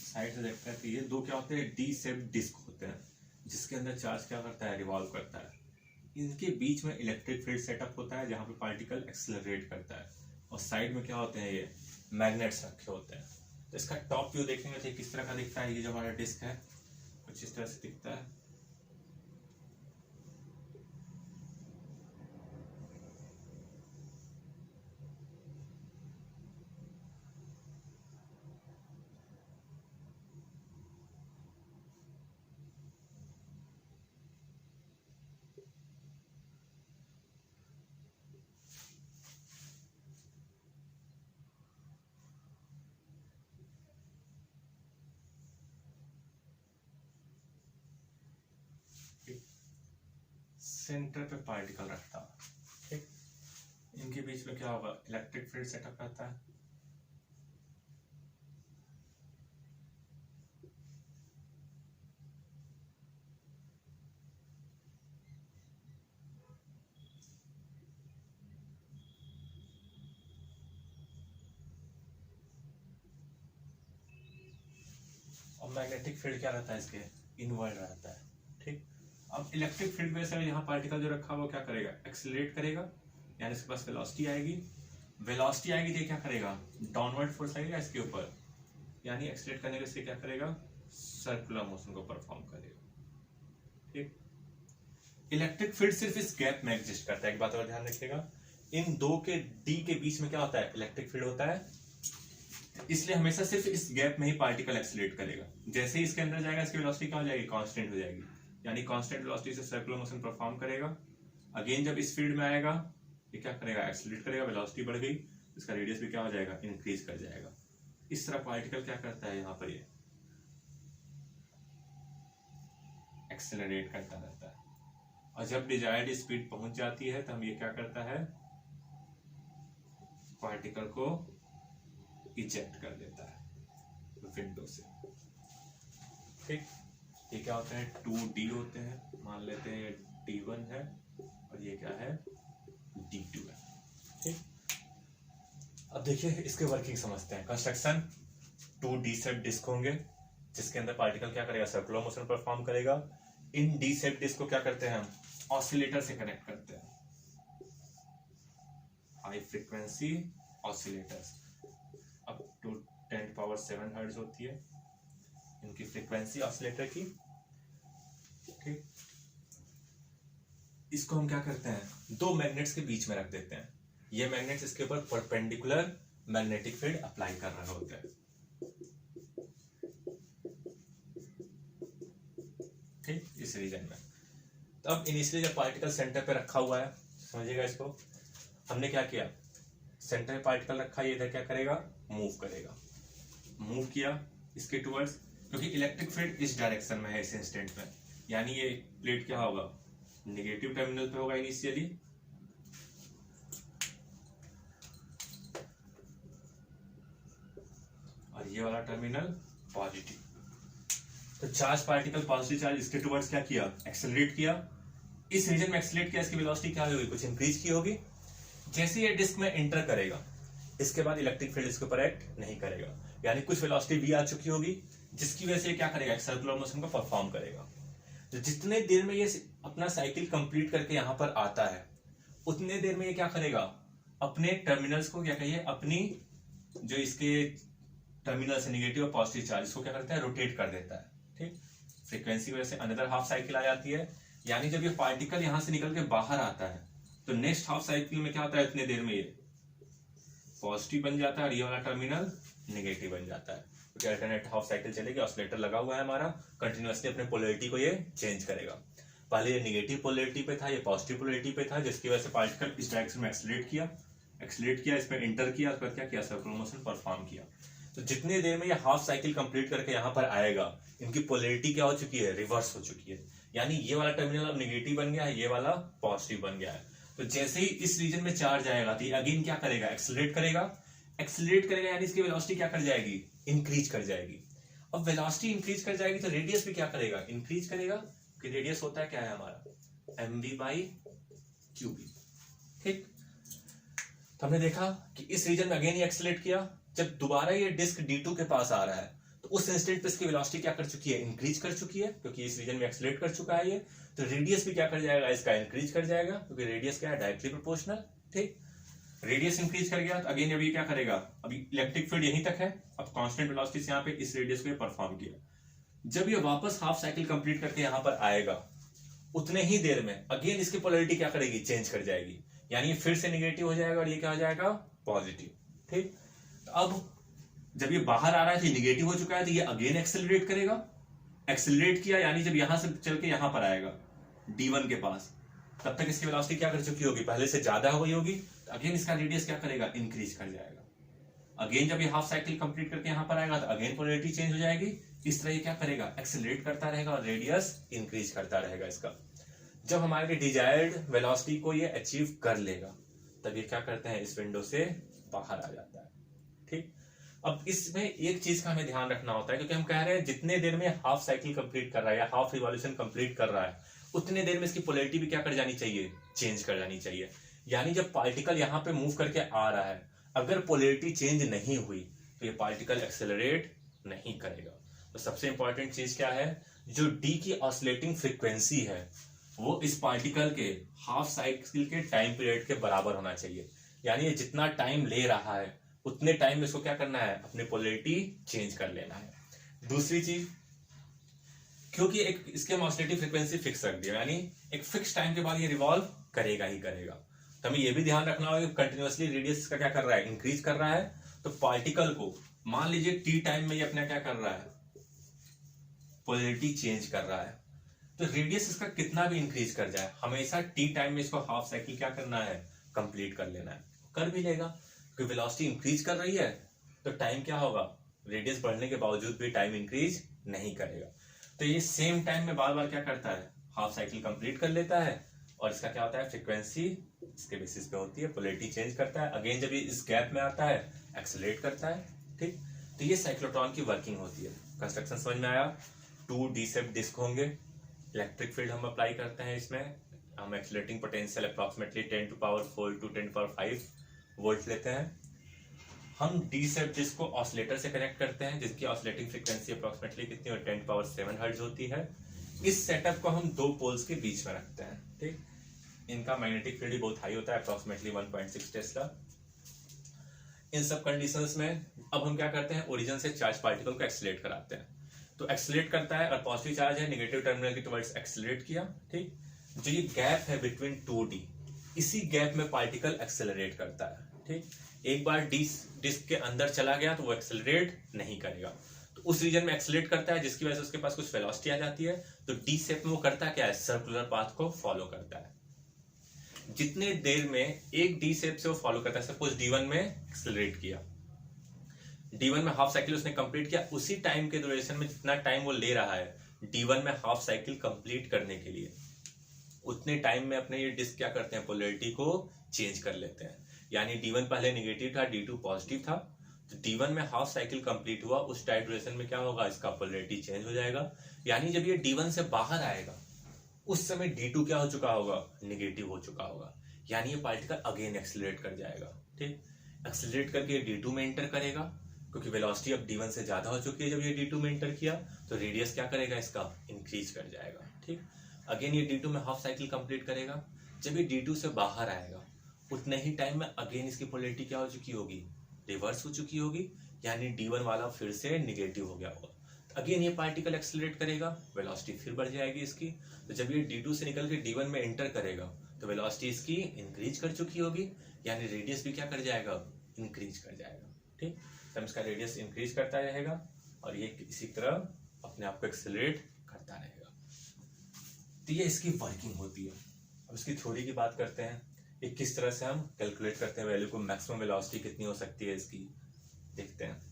S1: साइड से देखते हैं कि ये दो क्या होते हैं, डी शेप डिस्क होते हैं, जिसके अंदर चार्ज क्या करता है, रिवॉल्व करता है। इनके बीच में इलेक्ट्रिक फील्ड सेटअप होता है जहां पे पार्टिकल एक्सेलरेट करता है, और साइड में क्या होते हैं, ये मैग्नेट्स रखे होते हैं। तो इसका टॉप व्यू देखेंगे तो किस तरह का दिखता है, ये जो हमारा डिस्क है कुछ इस तरह से दिखता है। सेंटर पे पार्टिकल रखता है, ठीक, इनके बीच में क्या होगा, इलेक्ट्रिक फील्ड सेटअप रहता है। और मैग्नेटिक फील्ड क्या रहता है, इसके इनवर्ड रहता है। ठीक, अब इलेक्ट्रिक फील्ड में से यहाँ पार्टिकल जो रखा वो क्या करेगा, एक्सेलरेट करेगा, यानी इसके पास वेलोसिटी आएगी। वेलोसिटी आएगी तो क्या करेगा, डाउनवर्ड फोर्स आएगा इसके ऊपर, यानी एक्सेलरेट करने से क्या करेगा, सर्कुलर मोशन को परफॉर्म करेगा। ठीक, इलेक्ट्रिक फील्ड सिर्फ इस गैप में एग्जिस्ट करता है। एक बात और ध्यान रखिएगा, इन दो के डी के बीच में क्या होता है, इलेक्ट्रिक फील्ड होता है, इसलिए हमेशा सिर्फ इस गैप में ही पार्टिकल एक्सेलरेट करेगा। जैसे ही इसके अंदर जाएगा इसकी वेलोसिटी क्या हो जाएगी, कांस्टेंट हो जाएगी, यानी कांस्टेंट वेलोसिटी से सर्कुलर मोशन परफॉर्म करेगा। अगेन जब इस फील्ड में आएगा ये क्या करेगा, एक्सेलरेट करेगा, वेलोसिटी बढ़ गई, इसका रेडियस भी क्या हो जाएगा, इंक्रीज कर जाएगा। इस तरह पार्टिकल क्या करता है, यहाँ पर ये एक्सेलरेट करता रहता है, और जब डिजायर्ड स्पीड पहुंच जाती है तो हम ये क्या करता है, पार्टिकल को इजेक्ट कर देता है विंडो से। ठीक, ये क्या होते हैं, 2D होते हैं, मान लेते हैं D1 है और ये क्या है, D2 है। ठीक, अब देखिए इसके वर्किंग समझते हैं। कंस्ट्रक्शन, 2 डी शेप डिस्क होंगे जिसके अंदर पार्टिकल क्या करेगा, सर्कुलर मोशन परफॉर्म करेगा। इन डी शेप डिस्क को क्या करते हैं हम, ऑसिलेटर से कनेक्ट करते हैं, high frequency oscillators, up to 10⁻7 hertz होती है इनकी फ्रीक्वेंसी ऑसिलेटर की। ठीक, इसको हम क्या करते हैं, 2 मैग्नेट्स के बीच में रख देते हैं। ये मैग्नेट्स इसके ऊपर परपेंडिकुलर मैग्नेटिक फील्ड अप्लाई कर रहे होते हैं। ठीक, इस रीजन में। तो अब इनिशियली जब पार्टिकल सेंटर पे रखा हुआ है, समझिएगा इसको, हमने क्या किया, सेंटर पे पार्टिकल रखा, ये इधर क्या करेगा, मूव करेगा। मूव किया इसके टुवर्ड्स, क्योंकि इलेक्ट्रिक फील्ड इस डायरेक्शन में है इस इंस्टेंट में, यानी ये प्लेट क्या होगा, नेगेटिव टर्मिनल पे होगा इनिशियली, और ये वाला टर्मिनल पॉजिटिव। तो चार्ज पार्टिकल पॉजिटिव चार्ज इसके टुवर्ड्स क्या किया, एक्सेलरेट किया। इस रीजन में एक्सेलरेट किया, इसकी वेलोसिटी क्या होगी, कुछ इंक्रीज की होगी। जैसे ये डिस्क में एंटर करेगा, इसके बाद इलेक्ट्रिक फील्ड इसके ऊपर एक्ट नहीं करेगा, यानी कुछ वेलोसिटी भी आ चुकी होगी, जिसकी वजह से क्या करेगा, एक सर्कुलर मोशन को परफॉर्म करेगा। तो जितने देर में ये अपना साइकिल कंप्लीट करके यहां पर आता है, उतने देर में ये क्या करेगा, अपने टर्मिनल्स को क्या कहिए, अपनी जो इसके टर्मिनल से नेगेटिव और पॉजिटिव चार्ज, इसको क्या करता है, रोटेट कर देता है। ठीक, फ्रीक्वेंसी की वजह से अनदर हाफ साइकिल आ जाती है, यानी जब ये पार्टिकल यहां से निकल के बाहर आता है, तो नेक्स्ट हाफ साइकिल में क्या होता है, इतने देर में ये पॉजिटिव बन जाता है और ये वाला टर्मिनल नेगेटिव बन जाता है। क्योंकि अल्टरनेट हाफ साइकिल चलेगी, ऑसिलेटर लगा हुआ है हमारा, कंटिन्यूअसली अपने पोलैरिटी को ये चेंज करेगा। पहले ये नेगेटिव पोलैरिटी पे था, ये पॉजिटिव पोलैरिटी पे था, जिसकी वजह से पार्टिकल इस डायरेक्शन में एक्सेलरेट किया, इसमें एंटर किया, उसके बाद क्या किया, सर्कुलर मोशन परफॉर्म किया। तो जितने देर में ये हाफ साइकिल कंप्लीट करके यहाँ पर आएगा, इनकी पोलैरिटी क्या हो चुकी है, रिवर्स हो चुकी है, यानी ये वाला टर्मिनल अब नेगेटिव बन गया है, ये वाला पॉजिटिव बन गया है। तो जैसे ही इस रीजन में चार्ज आएगा, तो ये अगेन क्या करेगा, एक्सेलरेट करेगा, यानी इसकी वेलोसिटी क्या कर जाएगी, इंक्रीज कर जाएगी। अब वेलोसिटी इंक्रीज कर जाएगी तो रेडियस भी क्या करेगा, इंक्रीज करेगा, कि रेडियस होता है क्या है हमारा, mv/qb। ठीक, तो हमने देखा कि इस रीजन में अगेन ये एक्सेलरेट किया, जब दोबारा ये डिस्क D2 के पास आ रहा है, तो उस इंस्टेंट पे इसकी वेलोसिटी क्या कर चुकी है, इंक्रीज कर चुकी है, क्योंकि इस रीजन में एक्सेलरेट कर चुका है ये। तो रेडियस भी क्या कर जाएगा, इसका इंक्रीज कर जाएगा, क्योंकि रेडियस क्या है, डायरेक्टली प्रोपोर्शनल। ठीक, रेडियस इंक्रीज कर गया, तो अगेन अभी क्या करेगा, अभी इलेक्ट्रिक फील्ड यहीं तक है, अब कांस्टेंट वेलोसिटी से यहाँ पे इस रेडियस को परफॉर्म किया। जब ये वापस हाफ साइकिल कंप्लीट करके यहाँ पर आएगा, उतने ही देर में अगेन इसकी पोलैरिटी क्या करेगी, चेंज कर जाएगी, यानी ये फिर से नेगेटिव हो जाएगा और ये क्या हो जाएगा, पॉजिटिव। ठीक, तो अब जब ये बाहर आ रहा है, तो नेगेटिव हो चुका है, तो ये अगेन एक्सेलरेट करेगा, एक्सेलरेट किया, यानी जब यहां से चल के यहां पर आएगा D1 के पास, तब तक इसकी वेलोसिटी क्या कर चुकी होगी, पहले से ज्यादा हो गई होगी, तो अगेन इसका रेडियस क्या करेगा, इंक्रीज कर जाएगा। अगेन जब ये हाफ साइकिल कंप्लीट करके यहां पर आएगा, तो अगेन पोलैरिटी चेंज हो जाएगी, इस तरह ये क्या करेगा, एक्सेलरेट करता रहेगा और रेडियस इंक्रीज करता रहेगा इसका। जब हमारे डिजायर्ड वेलोसिटी को ये अचीव कर लेगा, तब ये क्या करते हैं, इस विंडो से बाहर आ जाता है। ठीक, अब इसमें एक चीज का हमें ध्यान रखना होता है, क्योंकि हम कह रहे हैं जितने देर में हाफ साइकिल कंप्लीट कर रहा है या हाफ रिवॉल्यूशन कंप्लीट कर रहा है, उतने देर में इसकी पोलैरिटी भी क्या कर जानी चाहिए, चेंज कर जानी चाहिए। यानी जब पार्टिकल यहाँ पे मूव करके आ रहा है, अगर पोलैरिटी चेंज नहीं हुई, तो ये पार्टिकल एक्सेलरेट नहीं करेगा। तो सबसे इंपॉर्टेंट चीज क्या है, जो डी की ऑसिलेटिंग फ्रीक्वेंसी है, वो इस पार्टिकल के हाफ साइकिल के टाइम पीरियड के बराबर होना चाहिए। यानी ये जितना टाइम ले रहा है, उतने टाइम में इसको क्या करना है, अपनी पोलैरिटी चेंज कर लेना है। दूसरी चीज, क्योंकि एक इसके ऑसिलेटिव फ्रीक्वेंसी फिक्स रख दिया, यानी एक फिक्स टाइम के बाद ये रिवॉल्व करेगा ही करेगा। तो हमें ये भी ध्यान रखना होगा कि कंटिन्यूअसली रेडियस इसका क्या कर रहा है, इंक्रीज कर रहा है। तो पार्टिकल को मान लीजिए टी टाइम में ये अपना क्या कर रहा है, पोलैरिटी चेंज कर रहा है, तो रेडियस इसका कितना भी इंक्रीज कर जाए, हमेशा टी टाइम में इसको हाफ साइकिल क्या करना है, कंप्लीट कर लेना है। कर भी लेगा, क्योंकि वेलोसिटी इंक्रीज कर रही है, तो टाइम क्या होगा, रेडियस बढ़ने के बावजूद भी टाइम इंक्रीज नहीं करेगा। तो ये सेम टाइम में बार बार क्या करता है, हाफ साइकिल कंप्लीट कर लेता है, और इसका क्या होता है, फ्रीक्वेंसी इसके बेसिस पे होती है, पोलैरिटी चेंज करता है। अगेन जब ये इस गैप में आता है, एक्सेलरेट करता है। ठीक, तो ये साइक्लोट्रॉन की वर्किंग होती है। कंस्ट्रक्शन समझ में आया। 2 डी शेप डिस्क होंगे, इलेक्ट्रिक फील्ड हम अप्लाई करते हैं इसमें, हम accelerating potential approximately 10⁴ to 10⁵ volt लेते हैं। हम डी सेप डिस्क को ऑसिलेटर से कनेक्ट करते हैं जिसकी ऑसिलेटिंग फ्रीक्वेंसी अप्रोक्सीमेटली कितनी है 10⁻⁷ हर्ट्ज होती है। इस सेटअप को हम दो पोल्स के बीच में रखते हैं। ठीक, इनका मैग्नेटिक फील्ड बहुत हाई होता है अप्रोक्सीमेटली 1.6 टेस्ला। इन सब कंडीशंस में अब हम क्या करते हैं, ओरिजिन से चार्ज पार्टिकल को एक्सीलरेट कराते हैं। तो एक्सीलरेट करता है और पॉजिटिव चार्ज है नेगेटिव टर्मिनल की टुवर्ड्स एक्सीलरेट किया। ठीक, जो ये गैप है बिटवीन 2D, इसी गैप में पार्टिकल एक्सेलरेट करता है। ठीक, एक बार डिस्क के अंदर चला गया तो वो एक्सेलरेट नहीं करेगा, तो उस रीजन में एक्सेलरेट करता है जिसकी वजह से उसके पास कुछ वेलोसिटी आ जाती है। तो डी शेप में वो करता क्या है, सर्कुलर पाथ को फॉलो करता है। जितने देर में एक डी शेप से वो फॉलो करता है, सपोज D1 में एक्सेलरेट किया, D1 में हाफ साइकिल उसने कंप्लीट किया, उसी टाइम के ड्यूरेशन में जितना टाइम वो ले रहा है D1 में हाफ साइकिल कंप्लीट करने के लिए, उतने टाइम में अपने ये डिस्क क्या करते हैं, पोलैरिटी को चेंज कर लेते हैं। यानी D1 पहले नेगेटिव था, D2 पॉजिटिव था, तो D1 में हाफ साइकिल कंप्लीट हुआ, उस टाइम ड्यूरेशन में क्या होगा, इसका पोलैरिटी चेंज हो जाएगा। यानी जब ये D1 से बाहर आएगा उस समय D2 क्या हो चुका होगा, नेगेटिव हो चुका होगा। यानी ये पार्टिकल अगेन एक्सेलरेट कर जाएगा। ठीक, एक्सेलरेट करके D2 में एंटर करेगा, क्योंकि वेलोसिटी अब D1 से ज्यादा हो चुकी है। जब ये D2 में एंटर किया तो रेडियस क्या करेगा, इसका इंक्रीज कर जाएगा। ठीक, अगेन ये D2 में हाफ साइकिल कंप्लीट करेगा। जब ये D2 से बाहर आएगा उतने ही टाइम में अगेन इसकी पोलैरिटी क्या हो चुकी होगी, रिवर्स हो चुकी होगी। यानी D1 वाला फिर से निगेटिव हो गया होगा। अगेन ये पार्टिकल एक्सेलरेट करेगा, वेलोसिटी फिर बढ़ जाएगी इसकी। तो जब ये D2 से निकल के D1 में एंटर करेगा तो वेलोसिटी इसकी इंक्रीज कर चुकी होगी, यानी रेडियस भी क्या कर जाएगा, इंक्रीज कर जाएगा। ठीक, तो इसका रेडियस इंक्रीज करता रहेगा और ये इसी तरह अपने आप को एक्सेलरेट करता रहेगा। तो ये इसकी वर्किंग होती है। अब इसकी थ्योरी की बात करते हैं, ये किस तरह से हम कैलकुलेट करते हैं वैल्यू को, मैक्सिमम वेलोसिटी कितनी हो सकती है इसकी, देखते हैं।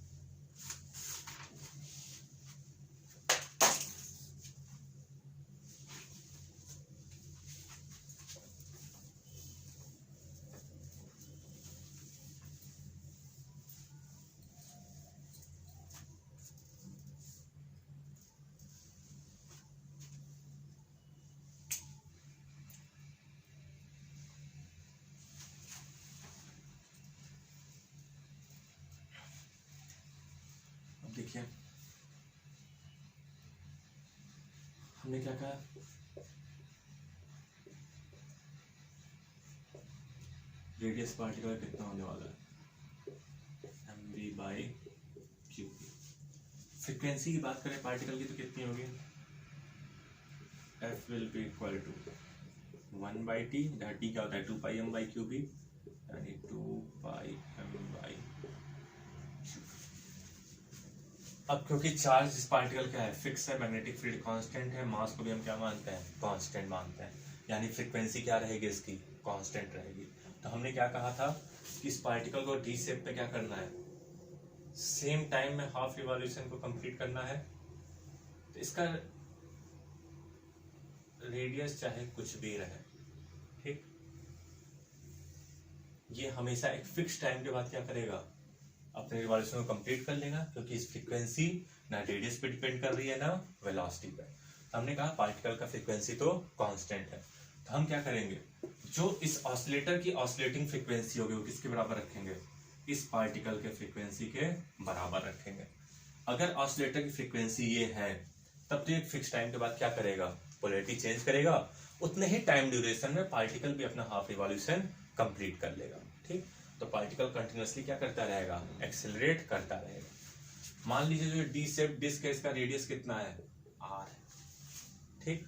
S1: देखिए हमने क्या कहा, रेडियस पार्टिकल का कितना होने वाला है, mv/q। फ्रीक्वेंसी की बात करें पार्टिकल की तो कितनी होगी, f will be equal to 1/t, जहाँ t क्या होता है 2πm/qb, यानी 2πm/q। अब क्योंकि चार्ज इस पार्टिकल का है, फिक्स है, मैग्नेटिक फील्ड कांस्टेंट है, मास को भी हम क्या मानते हैं, कांस्टेंट मानते हैं, यानी फ्रीक्वेंसी क्या रहेगी इसकी, कांस्टेंट रहेगी। तो हमने क्या कहा था कि इस पार्टिकल को डी शेप पे क्या करना है, सेम टाइम में हाफ रिवॉल्यूशन को कंप्लीट करना है। तो इसका रेडियस चाहे कुछ भी रहे, ठीक, ये हमेशा एक फिक्स टाइम के बाद क्या करेगा, अपने रिवॉल्यूशन को कंप्लीट कर लेगा, क्योंकि इस फ्रीक्वेंसी ना रेडियस पे डिपेंड कर रही है ना वेलोसिटी पे। तो हमने कहा पार्टिकल का फ्रीक्वेंसी तो कांस्टेंट है, तो हम क्या करेंगे, जो इस ऑसिलेटर की ऑसिलेटिंग फ्रीक्वेंसी होगी वो किसके बराबर रखेंगे, इस पार्टिकल के फ्रीक्वेंसी के बराबर रखेंगे। अगर ऑसिलेटर की फ्रीक्वेंसी ये है तब तो एक फिक्स टाइम के बाद क्या करेगा, पोलैरिटी चेंज करेगा, उतने ही टाइम ड्यूरेशन में पार्टिकल भी अपना हाफ रिवॉल्यूशन कंप्लीट कर लेगा। ठीक, तो पार्टिकल कंटिन्यूअसली क्या करता रहेगा, एक्सेलरेट करता रहेगा। मान लीजिए जो डी शेप डिस्क है इसका रेडियस कितना है, r है। ठीक,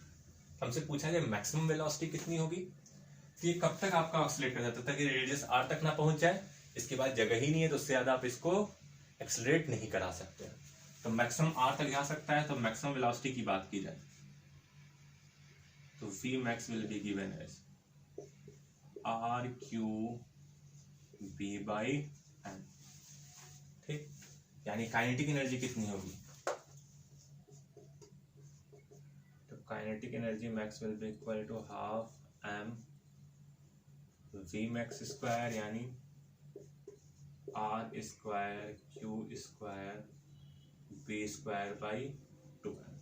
S1: हमसे पूछा जाए मैक्सिमम वेलोसिटी कितनी होगी, तो ये कब तक आपका ऑसिलेट करता है, तब तक ये रेडियस r तक ना पहुंच जाए, इसके बाद जगह ही नहीं है तो उससे ज्यादा आप इसको एक्सेलरेट नहीं करा सकते। तो मैक्सिमम r तक जा सकता है। तो मैक्सिमम वेलोसिटी की बात की जाए तो v max will be given as r/b/m। ठीक, यानी काइनेटिक एनर्जी कितनी होगी, तो kinetic energy max will be equal to half m v max square, यानी r square q square b square by 2m।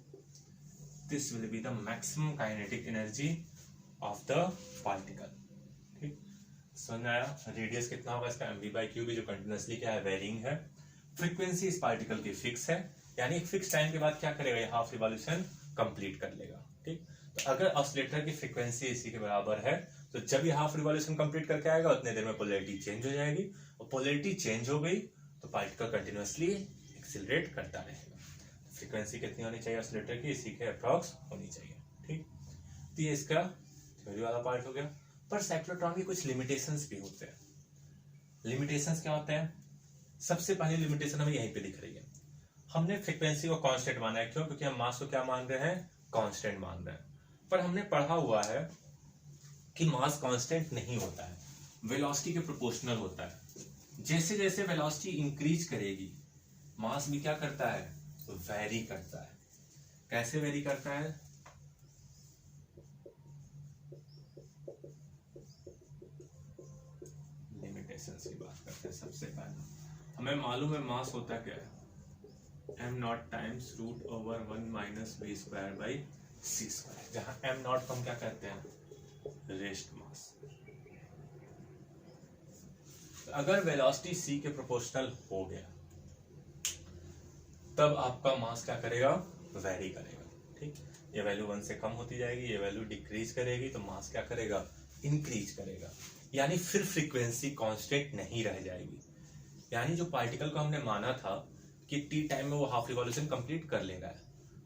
S1: This will be the maximum kinetic energy of the particle। ठीक, समझ आया? Radius कितना होगा इसका, mv/q भी, जो continuously क्या है, वेरिंग है। फ्रीक्वेंसी इस पार्टिकल की फिक्स है, यानी एक फिक्स टाइम के बाद क्या करेगा, ये हाफ रिवॉल्यूशन कंप्लीट कर लेगा। ठीक, तो अगर ऑसिलेटर की फ्रीक्वेंसी इसी के बराबर है तो जब ये हाफ रिवॉल्यूशन कंप्लीट करके आएगा उतने देर में पोलैरिटी चेंज हो जाएगी, और पोलैरिटी चेंज हो गई तो पार्टिकल कंटिन्यूसली एक्सिलरेट करता रहेगा। फ्रीक्वेंसी कितनी होनी चाहिए ऑसिलेटर की, इसी के अप्रॉक्स होनी चाहिए। ठीक, तो ये इसका थ्योरी वाला पार्ट हो गया। पर साइक्लोट्रॉन की कुछ लिमिटेशंस भी होते हैं। लिमिटेशंस क्या होते हैं? सबसे पहली लिमिटेशन हमें यहीं पे दिख रही है, हमने फ्रीक्वेंसी को कांस्टेंट माना है। क्यों? क्योंकि हम मास को क्या मान रहे हैं, कांस्टेंट मान रहे हैं। पर हमने पढ़ा हुआ है कि मास कांस्टेंट नहीं होता है, वेलोसिटी के प्रोपोर्शनल होता है। जैसे जैसे वेलोसिटी इंक्रीज करेगी मास भी क्या करता है, वेरी करता है। कैसे वेरी करता है? लिमिटेशंस की बात करते हैं। सबसे पहले हमें मालूम है मास होता क्या है, m0 टाइम्स √1 माइनस v²/c², जहां m0 को हम क्या कहते हैं, रेस्ट मास। अगर वेलोसिटी c के प्रोपोर्शनल हो गया तब आपका मास क्या करेगा, वेरी करेगा। ठीक, ये वैल्यू 1 से कम होती जाएगी, ये वैल्यू डिक्रीज करेगी तो मास क्या करेगा, इंक्रीज करेगा। यानी फिर फ्रीक्वेंसी कांस्टेंट नहीं रह जाएगी। यानी जो पार्टिकल को हमने माना था कि टी टाइम में वो हाफ रिवॉल्यूशन कंप्लीट कर लेगा,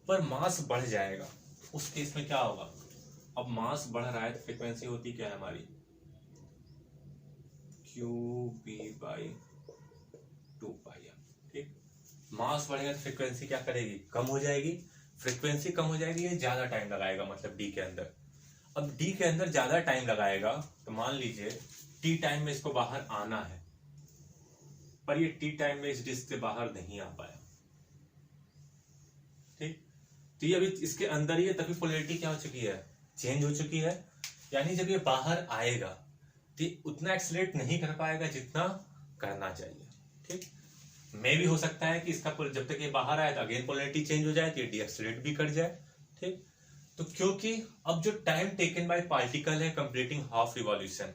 S1: पर मास बढ़ जाएगा, उस केस में क्या होगा, अब मास बढ़ रहा है तो फ्रीक्वेंसी होती क्या है हमारी, qb/2πm। ठीक, मास बढ़ेगा तो फ्रीक्वेंसी क्या करेगी, कम हो जाएगी। फ्रीक्वेंसी कम हो जाएगी, ये ज्यादा टाइम लगाएगा, मतलब डी के अंदर। अब डी के अंदर ज्यादा टाइम लगाएगा तो मान लीजिए टी टाइम में इसको बाहर आना है, पर ये टी टाइम में इस डिस्क से बाहर नहीं आ पाया। ठीक, तो ये अभी इसके अंदर ही है, तभी पोलैरिटी क्या हो चुकी है, चेंज हो चुकी है। यानी जब ये बाहर आएगा तो उतना एक्सीलरेट नहीं कर पाएगा जितना करना चाहिए। ठीक, मे भी हो सकता है कि इसका जब तक ये बाहर आए तो अगेन पोलैरिटी चेंज हो जाए तो ये डीएक्सीलरेट भी कर जाए। ठीक, तो क्योंकि अब जो टाइम टेकन बाय पार्टिकल है कंप्लीटिंग हाफ रिवॉल्यूशन,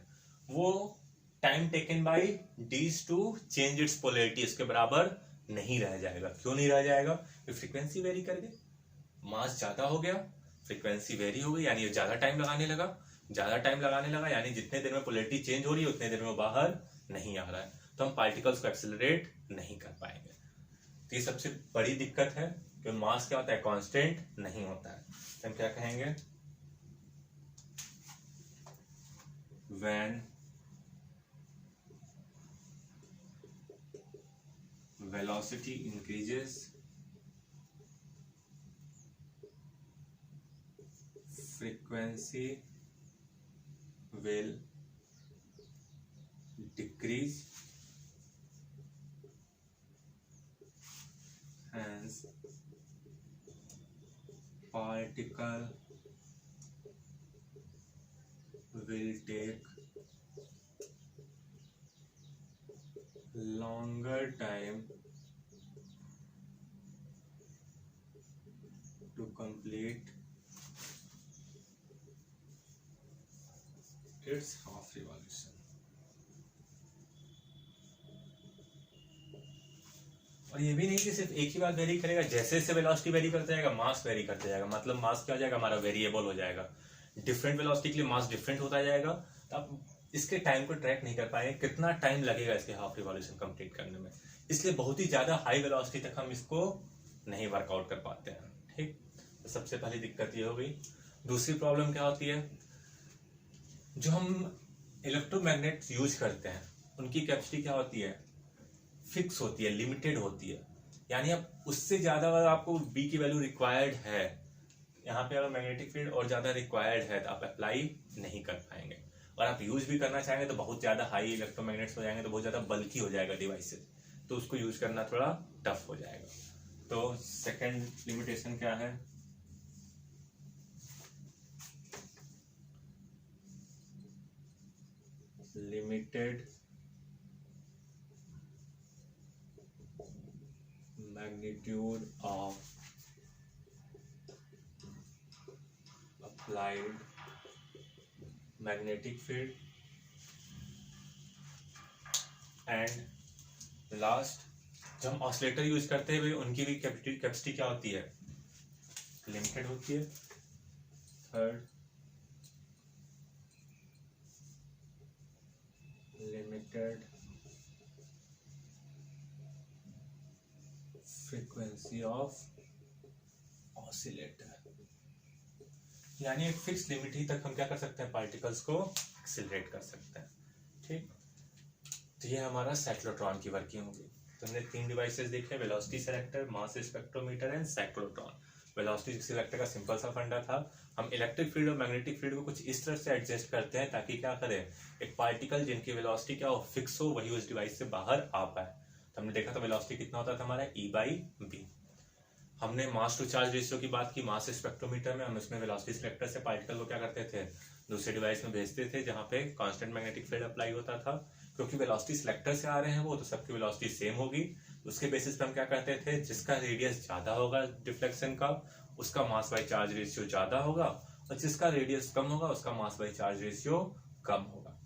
S1: वो time taken by dees to change its polarity इसके बराबर नहीं रह जाएगा। क्यों नहीं रह जाएगा? फ्रीक्वेंसी वेरी कर गई, मास ज्यादा हो गया, फ्रीक्वेंसी वेरी हो गई, यानी ये ज्यादा टाइम लगाने लगा, यानी जितने देर में पोलैरिटी चेंज हो रही है उतने देर में वो बाहर नहीं आ रहा है, तो हम पार्टिकल्स को एक्सेलरेट नहीं कर पाएंगे। तो ये सबसे बड़ी दिक्कत है कि मास क्या होता है, कांस्टेंट नहीं होता है। तो हम क्या कहेंगे, when velocity increases frequency will decrease, hence particle will take longer time to complete its half revolution। और ये भी नहीं कि सिर्फ एक ही बार वेरी करेगा, जैसे जैसे वेलोसिटी वेरी करता जाएगा मास वेरी करता जाएगा, मतलब मास क्या हो जाएगा, हमारा वेरिएबल हो जाएगा। डिफरेंट वेलोसिटी के लिए मास डिफरेंट होता जाएगा, तो आप इसके टाइम को ट्रैक नहीं कर पाएंगे, कितना टाइम लगेगा इसके हाफ रिवॉल्यूशन कंप्लीट करने में। इसलिए बहुत ही ज्यादा हाई वेलोसिटी तक हम इसको नहीं वर्कआउट कर पाते हैं। ठीक, तो सबसे पहली दिक्कत ये हो गई। दूसरी प्रॉब्लम क्या होती है, जो हम इलेक्ट्रोमैग्नेट यूज करते हैं उनकी कैपेसिटी क्या होती है, फिक्स होती है, लिमिटेड होती है। यानी अब उससे ज्यादा अगर आपको बी की वैल्यू रिक्वायर्ड है, यहाँ पे अगर मैग्नेटिक फील्ड और ज्यादा रिक्वायर्ड है तो आप अप्लाई नहीं कर पाएंगे, और आप यूज भी करना चाहेंगे तो बहुत ज्यादा हाई इलेक्ट्रोमैग्नेट्स हो जाएंगे, तो बहुत ज्यादा बल्की हो जाएगा डिवाइसेस, तो उसको यूज करना थोड़ा टफ हो जाएगा। तो सेकेंड लिमिटेशन क्या है, limited magnitude of applied magnetic field and last, जब हम ऑसिलेटर यूज करते हैं भाई उनकी भी कैपेसिटी क्या होती है, लिमिटेड होती है। Third, limited frequency of oscillator, यानी एक फिक्स लिमिट ही तक हम क्या कर सकते हैं, पार्टिकल्स को एक्सेलरेट कर सकते हैं। ठीक, तो ये हमारा साइक्लोट्रॉन की वर्किंग होगी। तो हमने 3 डिवाइसेस देखे, velocity selector, mass spectrometer and cyclotron. Velocity selector का सिंपल सा फंडा था, हम इलेक्ट्रिक फील्ड और मैग्नेटिक फील्ड को कुछ इस तरह से एडजस्ट करते हैं ताकि क्या करें, एक पार्टिकल जिनकी वेलोसिटी क्या हो, फिक्स हो, वही उस डिवाइस से बाहर आ पाए। तो हमने देखा था वेलोसिटी कितना होता था हमारा, E/b। हमने मास टू चार्ज रेशियो की बात की, मास स्पेक्ट्रोमीटर में हम इसमें वेलोसिटी सेलेक्टर से पार्टिकल को क्या करते थे, दूसरे डिवाइस में भेजते थे जहां पे कांस्टेंट मैग्नेटिक फील्ड अप्लाई होता था। क्योंकि वेलोसिटी सेलेक्टर से आ रहे हैं वो, तो सबकी वेलोसिटी सेम होगी। उसके बेसिस पे हम क्या करते थे, जिसका रेडियस ज्यादा होगा डिफ्लेक्शन का, उसका मास बाई चार्ज रेशियो ज्यादा होगा, और जिसका रेडियस कम होगा उसका मास बाई चार्ज रेशियो कम होगा।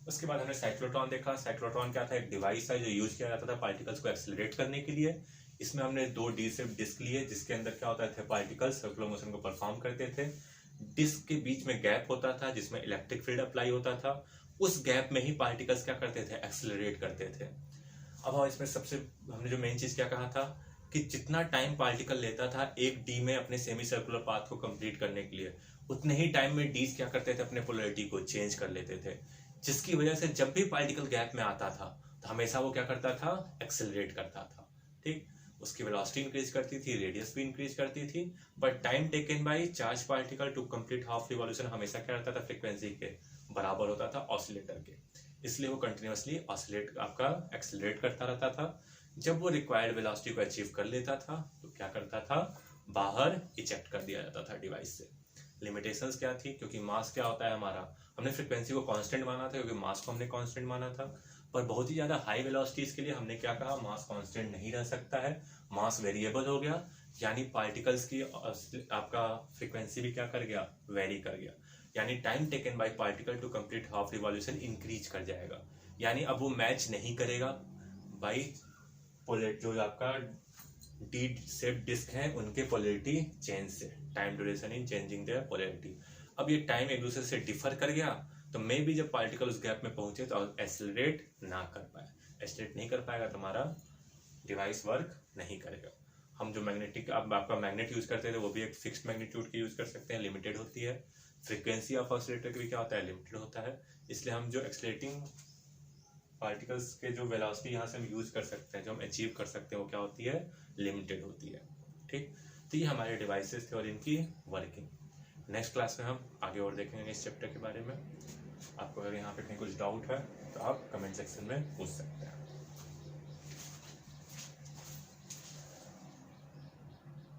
S1: उसके बाद हमने साइक्लोट्रॉन देखा। साइक्लोट्रॉन क्या था, एक डिवाइस है जो यूज किया जाता था पार्टिकल्स को एक्सेलरेट करने के लिए। इसमें हमने 2 डी शेप डिस्क लिए, जिसके अंदर क्या होता थे, पार्टिकल्स सर्कुलर मोशन को परफॉर्म करते थे। डिस्क के बीच में गैप होता था जिसमें इलेक्ट्रिक फील्ड अप्लाई होता था। उस गैप में ही पार्टिकल्स क्या करते थे, एक्सेलरेट करते थे। अब हम इसमें सबसे हमने जो मेन चीज क्या कहा था कि जितना टाइम पार्टिकल लेता था एक डी में अपने सेमी सर्कुलर पाथ को कंप्लीट करने के लिए, उतने ही टाइम में डीज क्या करते थे, अपने पोलैरिटी को चेंज कर लेते थे। जिसकी वजह से जब भी पार्टिकल गैप में आता था तो हमेशा वो क्या करता था, एक्सेलरेट करता था। ठीक, उसकी वेलोसिटी इंक्रीज करती थी, रेडियस भी इंक्रीज करती थी, but time taken by charge particle to complete half revolution हमेशा क्या रहता था, फ्रीक्वेंसी के बराबर होता था ऑसिलेटर के। इसलिए वो कंटिन्यूअसली ऑसिलेट आपका एक्सेलरेट करता रहता था। जब वो रिक्वायर्ड वेलोसिटी को अचीव कर लेता था तो क्या करता था, बाहर इजेक्ट कर दिया जाता था डिवाइस से। लिमिटेशंस क्या थी, क्योंकि मास क्या होता है हमारा, हमने फ्रीक्वेंसी को कांस्टेंट माना था क्योंकि मास को हमने कांस्टेंट माना था, पर बहुत ही ज्यादा हाई वेलोसिटीज के लिए हमने क्या कहा, मास कांस्टेंट नहीं रह सकता है, मास वेरिएबल हो गया, यानी पार्टिकल्स की आपका फ्रीक्वेंसी भी क्या कर गया, वेरी कर गया। यानी time taken by particle to complete half revolution increase कर जाएगा, यानी अब वो मैच नहीं करेगा बाई जो आपका डी शेप डिस्क है उनके पोलैरिटी चेंज से, time duration in changing their polarity. अब ये टाइम एक दूसरे से डिफर कर गया, तो मे भी जब पार्टिकल उस गैप में पहुंचे तो एक्सेलरेट ना कर पाए। एक्सेलरेट नहीं कर पाएगा तो हमारा डिवाइस वर्क नहीं करेगा। हम जो मैग्नेटिक आपका मैग्नेट यूज करते थे वो भी एक फिक्स्ड मैग्नीट्यूड की यूज कर सकते हैं, लिमिटेड होती है। फ्रीक्वेंसी ऑफ ऑसिलेटर भी क्या होता है, लिमिटेड होता है। इसलिए हम जो एक्सेलरेटिंग पार्टिकल्स के जो वेलोसिटी यहाँ से हम यूज कर सकते हैं, जो हम अचीव कर सकते हैं, वो क्या होती है, लिमिटेड होती है। ठीक, तो ये हमारे डिवाइसेस थे और इनकी वर्किंग। नेक्स्ट क्लास में हम आगे और देखेंगे इस चैप्टर के बारे में। आपको अगर यहाँ पे कहीं कुछ डाउट है तो आप कमेंट सेक्शन में पूछ सकते हैं।